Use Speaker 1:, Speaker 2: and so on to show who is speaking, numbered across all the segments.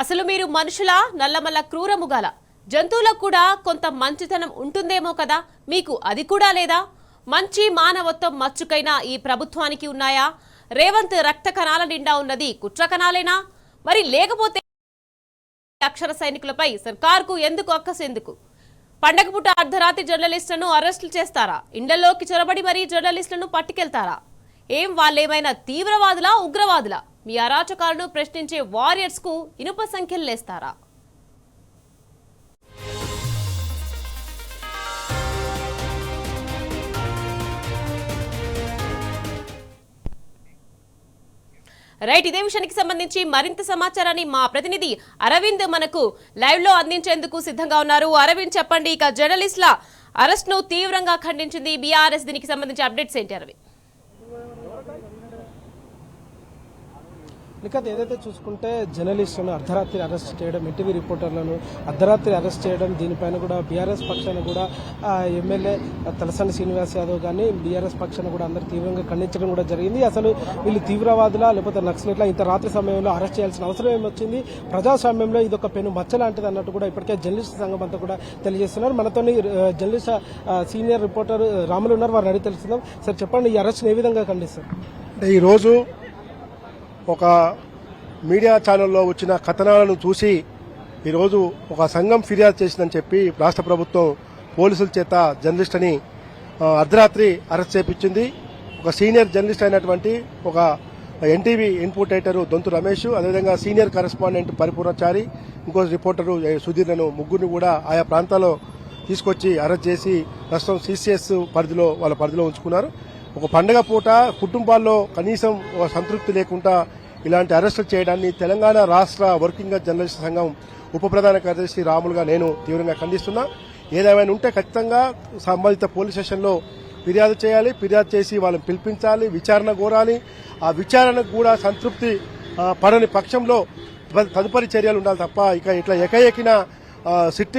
Speaker 1: అసలు మీరు మనుషుల నల్లమల్ల క్రూరముగాల జంతువులకు కూడా కొంత మంచితనం ఉంటుందేమో కదా, మీకు అది కూడా లేదా? మంచి మానవత్వం మచ్చుకైన ఈ ప్రభుత్వానికి ఉన్నాయా? రేవంత్ రక్త కణాల నిండా ఉన్నది కుట్ర కణాలేనా? మరి లేకపోతే అక్షర సైనికులపై సర్కార్కు ఎందుకు అక్కసెందుకు? పండగ పూట అర్ధరాత్రి జర్నలిస్టులను అరెస్టులు చేస్తారా? ఇండ్లలోకి చొరబడి మరీ జర్నలిస్టులను పట్టుకెళ్తారా? ఏం వాళ్ళేమైనా తీవ్రవాదులా, ఉగ్రవాదులా? మీ అరాచకాలను ప్రశ్నించే వారియర్స్ కు ఇనుప సంఖ్యలు లేస్తారా? రైట్, ఇదే విషయానికి సంబంధించి మరింత సమాచారాన్ని మా ప్రతినిధి అరవింద్ మనకు లైవ్ లో అందించేందుకు సిద్ధంగా ఉన్నారు. అరవింద్, చెప్పండి, ఇక జర్నలిస్టుల అరెస్ట్ ను తీవ్రంగా ఖండించింది బీఆర్ఎస్. దీనికి సంబంధించి అప్డేట్స్ ఏంటి అరవింద్?
Speaker 2: నిఖత్, ఏదైతే చూసుకుంటే జర్నలిస్టులను అర్ధరాత్రి అరెస్ట్ చేయడం, ఎన్టీవీ రిపోర్టర్లను అర్ధరాత్రి అరెస్ట్ చేయడం, దీనిపైన కూడా బీఆర్ఎస్ పక్షాన్ని కూడా ఎమ్మెల్యే తలసాని శ్రీనివాస్ యాదవ్ కానీ బీఆర్ఎస్ పక్షాన్ని కూడా అందరూ తీవ్రంగా ఖండించడం కూడా జరిగింది. అసలు వీళ్ళు తీవ్రవాదులా లేకపోతే నక్సలైట్లా ఇంత రాత్రి సమయంలో అరెస్ట్ చేయాల్సిన అవసరం ఏమొచ్చింది? ప్రజాస్వామ్యంలో ఇది ఒక పెను మచ్చ లాంటిది అన్నట్టు కూడా ఇప్పటికే జర్నలిస్ట్ సంఘం అంతా కూడా తెలియజేస్తున్నారు. మనతోని జర్నలిస్ట్ సీనియర్ రిపోర్టర్ రాములు ఉన్నారు, వారిని అడిగి తెలుస్తున్నాం. సార్, చెప్పండి, ఈ అరెస్ట్ ఏ విధంగా ఖండిస్తారు?
Speaker 3: అంటే ఈరోజు ఒక మీడియా ఛానల్లో వచ్చిన కథనాలను చూసి ఈరోజు ఒక సంఘం ఫిర్యాదు చేసిందని చెప్పి రాష్ట్ర ప్రభుత్వం పోలీసుల చేత జర్నలిస్ట్ని అర్ధరాత్రి అరెస్ట్ చేపించింది. ఒక సీనియర్ జర్నలిస్ట్ అయినటువంటి ఒక NTV input editor Donthu Ramesh, అదేవిధంగా సీనియర్ కరెస్పాండెంట్ పరిపూర్ణచారి, ఇంకో రిపోర్టరు సుధీర్లను ముగ్గురిని కూడా ఆయా ప్రాంతాల్లో తీసుకొచ్చి అరెస్ట్ చేసి ప్రస్తుతం సిసిఎస్ పరిధిలో వాళ్ళ పరిధిలో ఉంచుకున్నారు. ఒక పండగ పూట కుటుంబాల్లో కనీసం ఒక సంతృప్తి లేకుండా ఇలాంటి అరెస్టులు చేయడాన్ని తెలంగాణ రాష్ట్ర వర్కింగ్ జర్నలిస్ట్ సంఘం ఉప ప్రధాన కార్యదర్శి రాములుగా నేను తీవ్రంగా ఖండిస్తున్నా. ఏదేమైనా ఉంటే ఖచ్చితంగా సంబంధిత పోలీస్ స్టేషన్లో ఫిర్యాదు చేయాలి, ఫిర్యాదు చేసి వాళ్ళని పిలిపించాలి, విచారణ కోరాలి. ఆ విచారణకు కూడా సంతృప్తి పడని పక్షంలో తదుపరి చర్యలు ఉండాలి తప్ప ఇక ఇట్లా ఎకఎకిన సిట్టు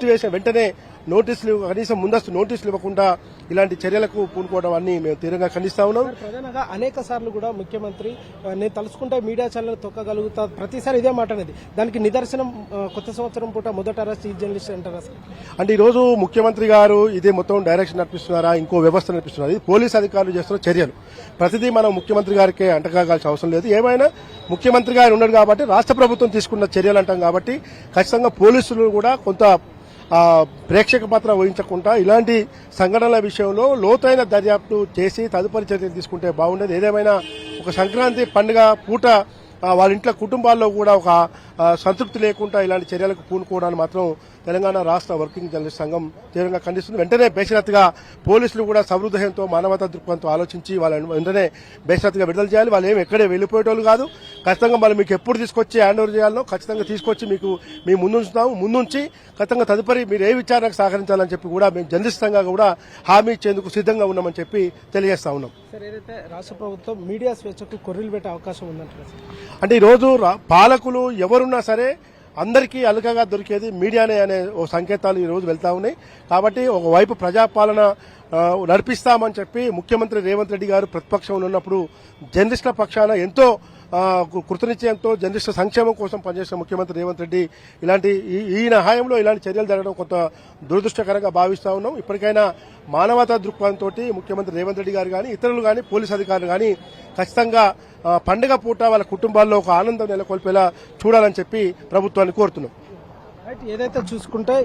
Speaker 3: వేసిన వెంటనే నోటీసులు, కనీసం ముందస్తు నోటీసులు ఇవ్వకుండా ఇలాంటి చర్యలకు పూనుకోవడం అన్ని మేము తీవ్రంగా ఖండిస్తా ఉన్నాం.
Speaker 2: ప్రధానంగా అనేక సార్లు కూడా ముఖ్యమంత్రి నేను తలుచుకుంటే మీడియా ఛానల్ తొక్కగలుగుతా ప్రతిసారి ఇదే మాట అనేది. దానికి నిదర్శనం కొత్త సంవత్సరం పూట మొదట అరెస్ట్ ఈ జర్నలిస్ట్ అంటారు. అసలు
Speaker 3: అంటే ఈరోజు ముఖ్యమంత్రి గారు ఇదే మొత్తం డైరెక్షన్ నడిపిస్తున్నారా, ఇంకో వ్యవస్థ నడిపిస్తున్నారా? ఇది పోలీస్ అధికారులు చేస్తున్న చర్యలు. ప్రతిదీ మనం ముఖ్యమంత్రి గారికి అంటకాగాల్సిన అవసరం లేదు. ఏమైనా ముఖ్యమంత్రి గారు ఉన్నాడు కాబట్టి రాష్ట్ర ప్రభుత్వం తీసుకున్న చర్యలు అంటాం కాబట్టి ఖచ్చితంగా పోలీసులు కూడా కొంత ప్రేక్షక పాత్ర వహించకుండా ఇలాంటి సంఘటనల విషయంలో లోతైన దర్యాప్తు చేసి తదుపరి చర్యలు తీసుకుంటే బాగుండేది. ఏదేమైనా ఒక సంక్రాంతి పండుగ పూట వాళ్ళ ఇంట్లో కుటుంబాల్లో కూడా ఒక సంతృప్తి లేకుండా ఇలాంటి చర్యలకు పూనుకోవడాన్ని మాత్రం తెలంగాణ రాష్ట్ర వర్కింగ్ జర్నలిస్ట్ సంఘం తీవ్రంగా ఖండిస్తుంది. వెంటనే బేషరత్గా పోలీసులు కూడా సహృదయంతో మానవతా దృక్పథంతో ఆలోచించి వాళ్ళని వెంటనే బేషరత్గా విడుదల చేయాలి. వాళ్ళు ఏమి ఎక్కడే వెళ్ళిపోయేటోళ్ళు కాదు. ఖచ్చితంగా మనం మీకు ఎప్పుడు తీసుకొచ్చి హ్యాండ్ ఓవర్ చేయాలో ఖచ్చితంగా తీసుకొచ్చి మీ ముందుంచి ఖచ్చితంగా తదుపరి మీరు ఏ విచారణకు సహకరించాలని చెప్పి కూడా మేము జర్నలిస్ట్ సంఘంగా కూడా హామీ ఇచ్చేందుకు సిద్ధంగా ఉన్నామని చెప్పి తెలియజేస్తా ఉన్నాం.
Speaker 2: సార్, ఏదైతే రాష్ట్ర ప్రభుత్వం మీడియా స్వేచ్ఛకు కొర్రీలు పెట్టే అవకాశం ఉందంటారు?
Speaker 3: అంటే ఈరోజు పాలకులు ఎవరున్నా సరే అందరికీ అలకగా దొరికేది మీడియానే అనే ఓ సంకేతాలు ఈరోజు వెళ్తా ఉన్నాయి. కాబట్టి ఒకవైపు ప్రజాపాలన నడిపిస్తామని చెప్పి ముఖ్యమంత్రి రేవంత్ రెడ్డి గారు ప్రతిపక్షంలో ఉన్నప్పుడు జర్నలిస్టుల పక్షాన ఎంతో కృతనిశ్చయంతో జర్నలిస్టుల సంక్షేమం కోసం పనిచేసిన ముఖ్యమంత్రి రేవంత్ రెడ్డి ఈయన హాయంలో ఇలాంటి చర్యలు జరగడం కొంత దురదృష్టకరంగా భావిస్తా ఉన్నాం. ఇప్పటికైనా మానవతా దృక్పథంతో ముఖ్యమంత్రి రేవంత్ రెడ్డి గారు కానీ ఇతరులు కానీ పోలీసు అధికారులు కానీ ఖచ్చితంగా పండుగ పూట వాళ్ళ కుటుంబాల్లో ఒక ఆనందం నెలకొల్పేలా చూడాలని చెప్పి ప్రభుత్వాన్ని కోరుతున్నాం.
Speaker 2: ఏదైతే చూసుకుంటే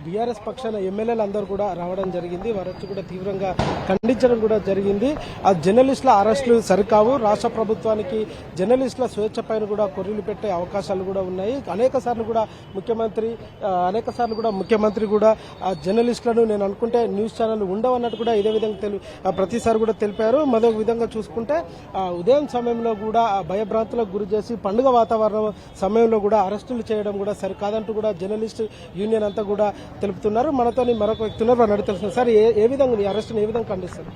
Speaker 2: బీఆర్ఎస్ పక్షాన ఎమ్మెల్యేలు అందరూ కూడా రావడం జరిగింది. వారు వచ్చి కూడా తీవ్రంగా ఖండించడం కూడా జరిగింది. ఆ జర్నలిస్టుల అరెస్టులు సరికావు, రాష్ట్ర ప్రభుత్వానికి జర్నలిస్టుల స్వేచ్ఛ పైన కూడా కొర్రీలు పెట్టే అవకాశాలు కూడా ఉన్నాయి. అనేక సార్లు కూడా ముఖ్యమంత్రి కూడా ఆ జర్నలిస్టులను నేను అనుకుంటే న్యూస్ ఛానల్ ఉండవన్నట్టు కూడా ఇదే విధంగా ప్రతిసారి కూడా తెలిపారు. మరొక విధంగా చూసుకుంటే ఉదయం సమయంలో కూడా భయభ్రాంతులకు గురి చేసి పండుగ వాతావరణం సమయంలో కూడా అరెస్టులు చేయడం కూడా సరికాదంటూ కూడా జర్నలిస్ట్ యూనియన్ అంతా కూడా తెలుపుతున్నారు. మనతో మరొక వ్యక్తి ఉన్నారు, వారు తెలుస్తున్నారు. సార్, ఏ విధంగా ఈ అరెస్టును ఏ విధంగా ఖండిస్తారు?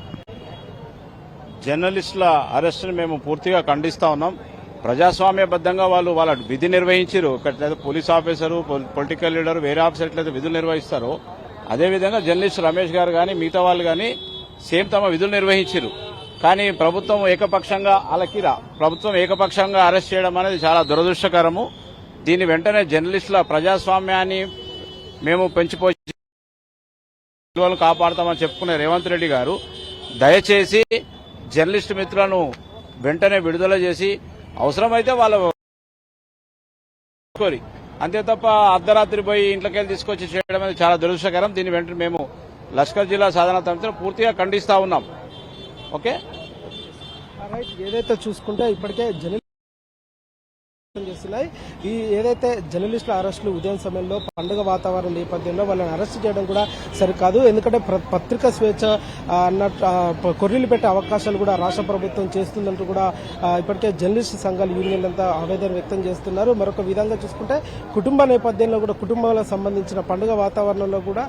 Speaker 4: జర్నలిస్టుల అరెస్టును మేము పూర్తిగా ఖండిస్తా ఉన్నాం. ప్రజాస్వామ్యబద్ధంగా వాళ్ళ విధి నిర్వహించారు. ఎట్లయితే పోలీస్ ఆఫీసరు, పొలిటికల్ లీడర్, వేరే ఆఫీసర్ ఎట్లయితే విధులు నిర్వహిస్తారో అదేవిధంగా జర్నలిస్ట్ రమేష్ గారు కానీ మిగతా వాళ్ళు కానీ సేమ్ తమ విధులు నిర్వహించారు. కానీ ప్రభుత్వం ఏకపక్షంగా అరెస్ట్ చేయడం అనేది చాలా దురదృష్టకరము. దీని వెంటనే జర్నలిస్టుల ప్రజాస్వామ్యాన్ని మేము పెంచిపోయి విలువలు కాపాడతామని చెప్పుకునే రేవంత్ రెడ్డి గారు దయచేసి జర్నలిస్టు మిత్రులను వెంటనే విడుదల చేసి అవసరమైతే వాళ్ళ అంతే తప్ప అర్ధరాత్రి పోయి ఇంట్లోకెళ్ళి తీసుకొచ్చి చేయడం అనేది చాలా దురదృష్టకరం. దీని వెంటనే మేము లష్కర్ జిల్లా సాధన సమితిని పూర్తిగా ఖండిస్తా ఉన్నాం. Okay,
Speaker 2: right. ఏదైతే చూసుకుంటే ఇప్పటికే చేస్తున్నాయి ఈ ఏదైతే జర్నలిస్టుల అరెస్టులు ఉదయం సమయంలో పండుగ వాతావరణం నేపథ్యంలో వాళ్ళని అరెస్ట్ చేయడం కూడా సరికాదు. ఎందుకంటే పత్రికా స్వేచ్ఛ అన్నట్టు కొర్రీలు పెట్టే అవకాశాలు కూడా రాష్ట్ర ప్రభుత్వం చేస్తుందంటూ కూడా ఇప్పటికే జర్నలిస్ట్ సంఘాల యూనియన్లంతా ఆవేదన వ్యక్తం చేస్తున్నారు. మరొక విధంగా చూసుకుంటే కుటుంబ నేపథ్యంలో కూడా కుటుంబాలకు సంబంధించిన పండుగ వాతావరణంలో కూడా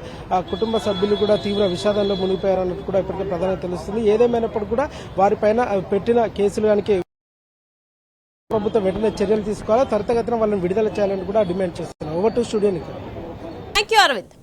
Speaker 2: కుటుంబ సభ్యులు కూడా తీవ్ర విషాదంలో మునిగిపోయారన్నట్టు కూడా ఇప్పటికే ప్రధానంగా తెలుస్తుంది. ఏదేమైనప్పుడు కూడా వారిపైన పెట్టిన కేసులు కనుక ప్రభుత్వం వెంటనే చర్యలు తీసుకోవాలా, త్వరితగతిన వాళ్ళని విడుదల చేయాలని కూడా డిమాండ్ చేస్తున్నారు. Over to studio.
Speaker 1: Thank you Arvind.